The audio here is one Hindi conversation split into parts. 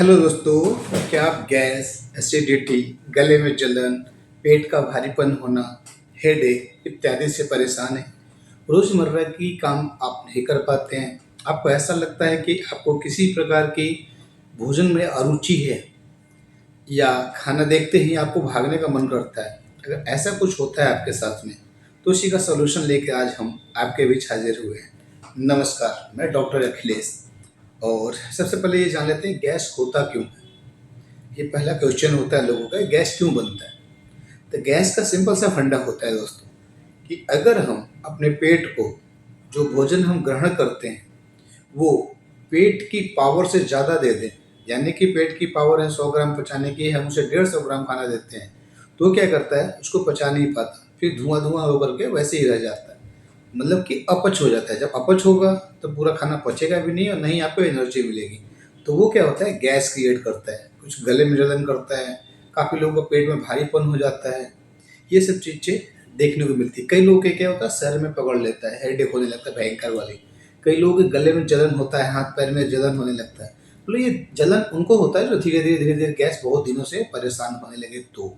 हेलो दोस्तों, क्या आप गैस, एसिडिटी, गले में जलन, पेट का भारीपन होना, हेडेक इत्यादि से परेशान हैं? रोज़मर्रा की काम आप नहीं कर पाते हैं, आपको ऐसा लगता है कि आपको किसी प्रकार की भोजन में अरुचि है या खाना देखते ही आपको भागने का मन करता है। अगर ऐसा कुछ होता है आपके साथ में, तो उसी का सॉल्यूशन लेके आज हम आपके बीच हाजिर हुए हैं। नमस्कार, मैं डॉक्टर अखिलेश। और सबसे पहले ये जान लेते हैं गैस होता क्यों है। ये पहला क्वेश्चन होता है लोगों का, गैस क्यों बनता है। तो गैस का सिंपल सा फंडा होता है दोस्तों, कि अगर हम अपने पेट को जो भोजन हम ग्रहण करते हैं वो पेट की पावर से ज़्यादा दे दें, यानी कि पेट की पावर है 100 ग्राम पचाने की, हम उसे 150 ग्राम खाना देते हैं, तो क्या करता है, उसको पचा नहीं पाता, फिर धुआं धुआं होकर के वैसे ही रह जाता है। मतलब कि अपच हो जाता है। जब अपच होगा तो पूरा खाना पचेगा भी नहीं और नहीं आपको एनर्जी मिलेगी। तो वो क्या होता है, गैस क्रिएट करता है, कुछ गले में जलन करता है, काफ़ी लोगों को पेट में भारीपन हो जाता है। ये सब चीज़ें देखने को मिलती है। कई लोगों के क्या होता है, सर में पकड़ लेता है, हेडेक होने लगता है भयंकर वाली। कई लोगों के गले में जलन होता है, हाथ पैर में जलन होने लगता है। मतलब ये जलन उनको होता है जो धीरे धीरे गैस बहुत दिनों से परेशान होने लगे। तो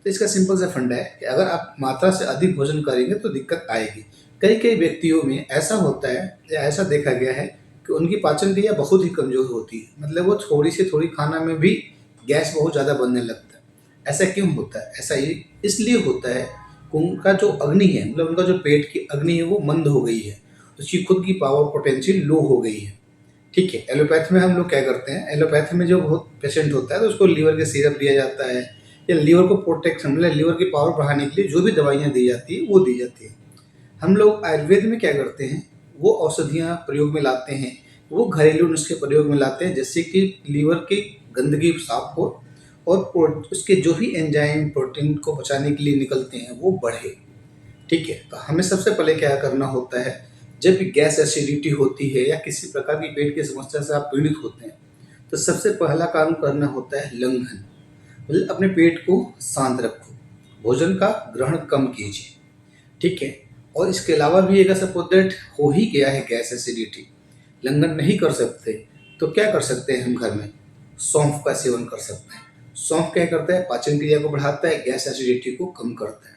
इसका सिंपल सा फंडा है कि अगर आप मात्रा से अधिक भोजन करेंगे तो दिक्कत आएगी। कई कई व्यक्तियों में ऐसा होता है या ऐसा देखा गया है कि उनकी पाचन क्रिया बहुत ही कमज़ोर होती है। मतलब वो थोड़ी से थोड़ी खाना में भी गैस बहुत ज़्यादा बनने लगता है। ऐसा क्यों होता है? ऐसा ये इसलिए होता है कि उनका जो अग्नि है, मतलब उनका जो पेट की अग्नि है वो मंद हो गई है, उसकी खुद की पावर पोटेंशियल लो हो गई है। ठीक है, एलोपैथी में हम लोग क्या करते हैं, एलोपैथी में जो बहुत पेशेंट होता है तो उसको लीवर के सिरप दिया जाता है, या लीवर को प्रोटेक्शन मतलब लीवर की पावर बढ़ाने के लिए जो भी दवाइयाँ दी जाती है वो दी जाती है। हम लोग आयुर्वेद में क्या करते हैं, वो औषधियाँ प्रयोग में लाते हैं, वो घरेलू नुस्खे प्रयोग में लाते हैं, जिससे कि लीवर की गंदगी साफ हो और उसके जो भी एंजाइम प्रोटीन को पचाने के लिए निकलते हैं वो बढ़े। ठीक है, तो हमें सबसे पहले क्या करना होता है, जब भी गैस एसिडिटी होती है या किसी प्रकार की पेट की समस्या से आप पीड़ित होते हैं, तो सबसे पहला काम करना होता है लंघन। मतलब अपने पेट को शांत रखो, भोजन का ग्रहण कम कीजिए। ठीक है, और इसके अलावा भी अगर सपोज दैट हो ही गया है गैस एसिडिटी, लंघन नहीं कर सकते, तो क्या कर सकते हैं हम घर में, सौंफ का सेवन कर सकते हैं। सौंफ क्या करता है, पाचन क्रिया को बढ़ाता है, गैस एसिडिटी को कम करता है।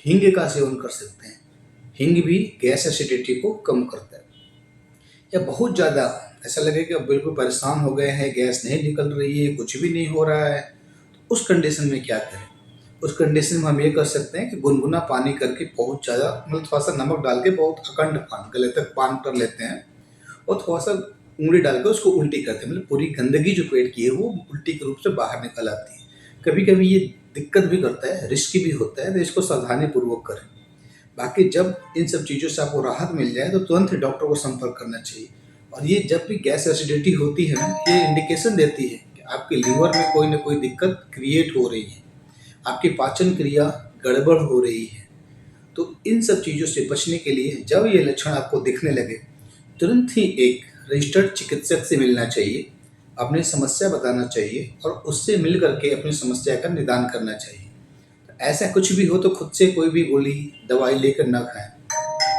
हींग का सेवन कर सकते हैं, हींग भी गैस एसिडिटी को कम करता है। या बहुत ज़्यादा ऐसा लगे कि अब बिल्कुल परेशान हो गए हैं, गैस नहीं निकल रही है, कुछ भी नहीं हो रहा है, तो उस कंडीशन में क्या करें। उस कंडीशन में हम ये कर सकते हैं कि गुनगुना पानी करके बहुत ज़्यादा मतलब थोड़ा सा नमक डाल के बहुत अखंड पान गले तक पान कर लेते हैं, और थोड़ा सा उंगली डाल के उसको उल्टी करते हैं। मतलब पूरी गंदगी जो पेट की है वो उल्टी के रूप से बाहर निकल आती है। कभी कभी ये दिक्कत भी करता है, रिस्की भी होता है, तो इसको सावधानी पूर्वक करें। बाकी जब इन सब चीज़ों से आपको राहत मिल जाए तो तुरंत ही डॉक्टर को संपर्क करना चाहिए। और ये जब भी गैस एसिडिटी होती है ना, ये इंडिकेशन देती है कि आपके लीवर में कोई ना कोई दिक्कत क्रिएट हो रही है, आपकी पाचन क्रिया गड़बड़ हो रही है। तो इन सब चीज़ों से बचने के लिए जब ये लक्षण आपको दिखने लगे, तुरंत ही एक रजिस्टर्ड चिकित्सक से मिलना चाहिए, अपनी समस्या बताना चाहिए और उससे मिल करके अपनी समस्या का निदान करना चाहिए। ऐसा कुछ भी हो तो खुद से कोई भी गोली दवाई लेकर ना खाएं,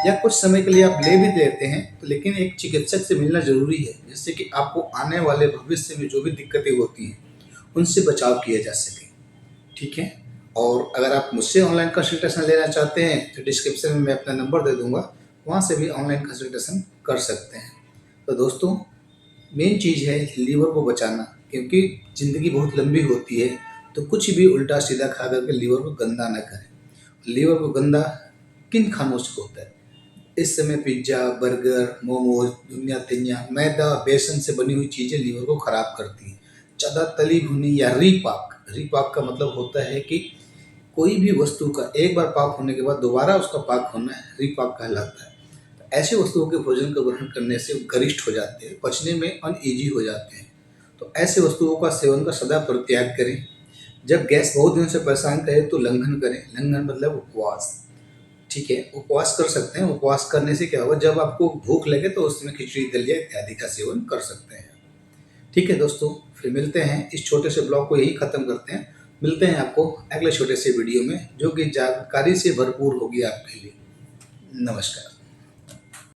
या कुछ समय के लिए आप ले भी लेते हैं तो लेकिन एक चिकित्सक से मिलना ज़रूरी है, जिससे कि आपको आने वाले भविष्य में जो भी दिक्कतें होती हैं उनसे बचाव किया जा सके। ठीक है, और अगर आप मुझसे ऑनलाइन कंसल्टेशन लेना चाहते हैं तो डिस्क्रिप्शन में मैं अपना नंबर दे दूंगा, वहाँ से भी ऑनलाइन कंसल्टेशन कर सकते हैं। तो दोस्तों, मेन चीज़ है लीवर को बचाना, क्योंकि ज़िंदगी बहुत लंबी होती है, तो कुछ भी उल्टा सीधा खा करके लीवर को गंदा ना करें। लीवर को गंदा किन खानों से होता है, इस समय पिज्ज़ा, बर्गर, मोमोज, दुनिया तिनिया, मैदा, बेसन से बनी हुई चीज़ें लीवर को ख़राब करती हैं। ज़्यादा तली भुनी या रीपाक का मतलब होता है कि कोई भी वस्तु का एक बार पाक होने के बाद दोबारा उसका पाक होना रीपाक कहलाता है। तो ऐसे वस्तुओं के भोजन का ग्रहण करने से गरिष्ठ हो जाते हैं, पचने में अनईजी हो जाते हैं। तो ऐसे वस्तुओं का सेवन का सदा परित्याग करें। जब गैस बहुत दिनों से परेशान करे तो लंघन करें। लंघन मतलब उपवास। ठीक है, उपवास कर सकते हैं। उपवास करने से क्या होगा, जब आपको भूख लगे तो उसमें खिचड़ी दलिया इत्यादि का सेवन कर सकते हैं। ठीक है दोस्तों, फिर मिलते हैं। इस छोटे से ब्लॉग को यही ख़त्म करते हैं। मिलते हैं आपको अगले छोटे से वीडियो में, जो कि जानकारी से भरपूर होगी आपके लिए। नमस्कार।